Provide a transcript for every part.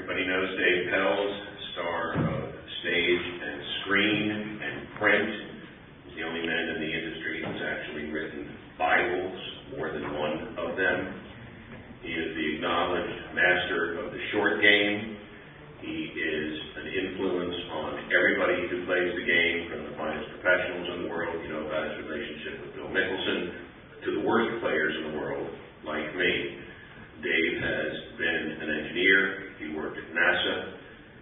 Everybody knows Dave Pelz, star of stage and screen and print. He's the only man in the industry who's actually written Bibles, more than one of them. He is the acknowledged master of the short game. He is an influence on everybody who plays the game, from the finest professionals in the world, you know about his relationship with Bill Mickelson, to the worst players in the world, like me. Dave has been an engineer. He worked at NASA.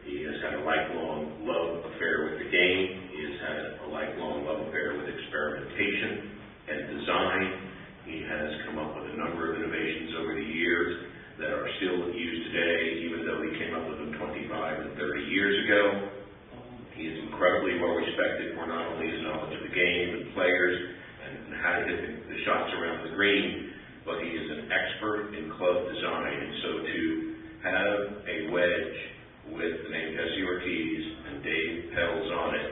He has had a lifelong love affair with the game. He has had a lifelong love affair with experimentation and design. He has come up with a number of innovations over the years that are still used today, even though he came up with them 25 and 30 years ago. He is incredibly well respected for not only his knowledge of the game and players and how to hit the shots around the green, but he is an expert in club design. And so to have a wedge with the name Jesse Ortiz and Dave Pelz on it,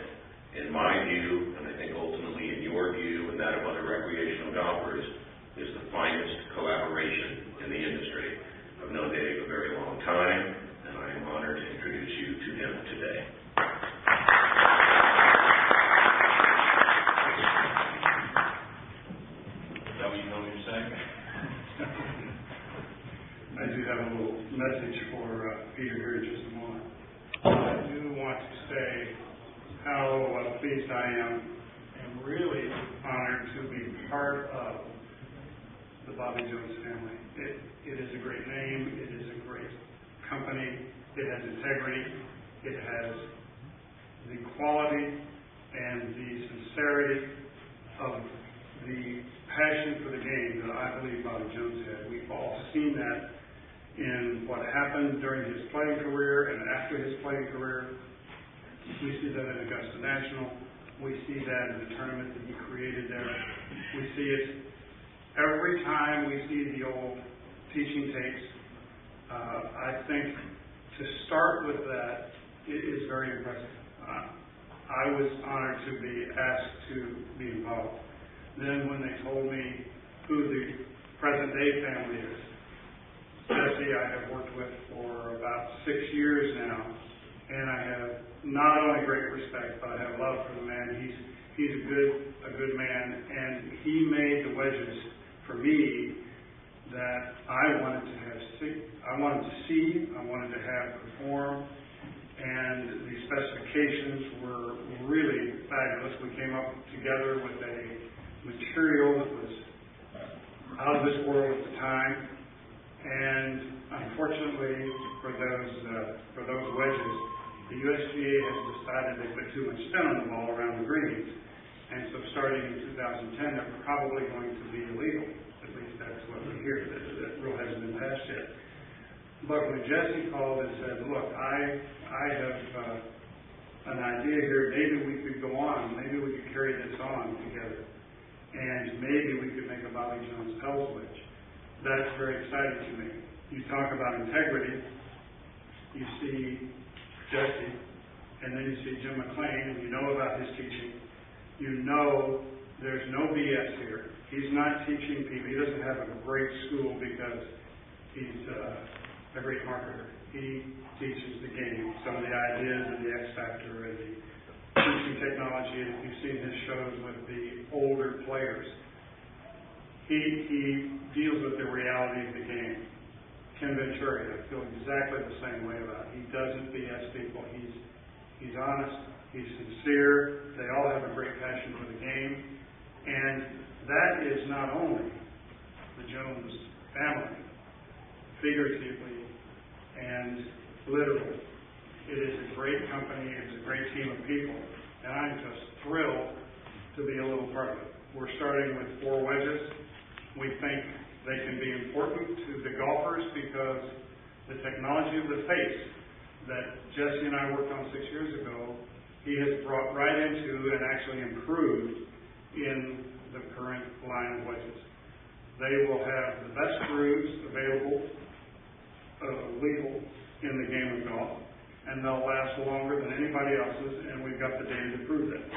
in my view, and I think ultimately in your view and that of other recreational golfers, is the finest collaboration in the industry. I've known Dave a very long time, and I am honored to introduce you to him today. Is that what you told me to say? I do have a little message for Peter here in just a moment. I do want to say how pleased I am and really honored to be part of the Bobby Jones family. It is a great name. It is a great company. It has integrity. It has the quality and the sincerity of the passion for the game that I believe Bobby Jones had. We've all seen that in what happened during his playing career and after his playing career. We see that at Augusta National. We see that in the tournament that he created there. We see it every time we see the old teaching tapes. I think to start with that, it is very impressive. I was honored to be asked to be involved. Then when they told me who the present-day family is, Jesse I have worked with for about 6 years now, and I have not only great respect, but I have love for the man. He's a good man, and he made the wedges for me that I wanted to see, I wanted to have perform, and the specifications were really fabulous. We came up together with a material that was out of this world at the time, and unfortunately for those wedges, the USGA has decided they put too much spin on the ball around the greens, and so starting in 2010, they're probably going to be illegal. At least that's what we hear. That rule hasn't been passed yet. But when Jesse called and said, "Look, I have an idea here. Maybe we could go on. Maybe we could carry this on together, and maybe we could make a Bobby Jones Pelz wedge." That's very exciting to me. You talk about integrity. You see Jesse, and then you see Jim McLean, and you know about his teaching. You know there's no BS here. He's not teaching people. He doesn't have a great school because he's a great marketer. He teaches the game, some of the ideas and the X factor and the teaching technology. And if you've seen his shows with the older players, he deals with the reality of the game. Ken Venturi, I feel exactly the same way about it. He doesn't BS people. He's honest. He's sincere. They all have a great passion for the game. And that is not only the Jones family, figuratively and literally. It is a great company. It is a great team of people. And I'm just thrilled to be a little part of it. We're starting with 4 wedges. We think they can be important to the golfers because the technology of the face that Jesse and I worked on 6 years ago, he has brought right into and actually improved in the current line of wedges. They will have the best grooves available, legal in the game of golf, and they'll last longer than anybody else's, and we've got the data to prove that.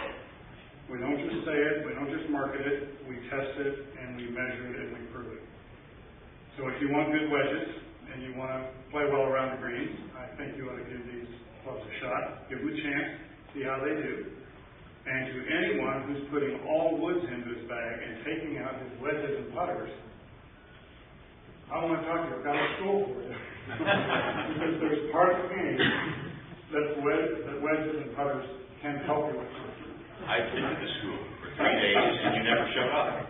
We don't just say it, we don't just market it, we test it, and we measure it, and we prove it. So if you want good wedges, and you want to play well around the greens, I think up, give them a chance, see how they do. And to anyone who's putting all woods into his bag and taking out his wedges and putters, I want to talk to you. I've got a school for you. Because there's part of the game that wedges and putters can help you with. I attended the school for 3 days and you never showed up.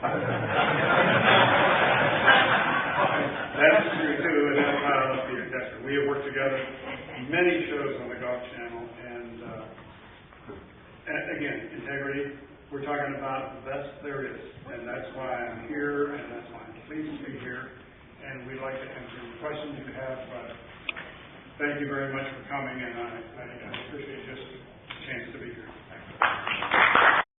That's true too, and that's why I love Peter Dexter. We have worked together many shows on the Golf Channel, and again, integrity. We're talking about the best there is, and that's why I'm here, and that's why I'm pleased to be here. And we'd like to answer any questions you have, but thank you very much for coming, and I appreciate just a chance to be here. Thank you.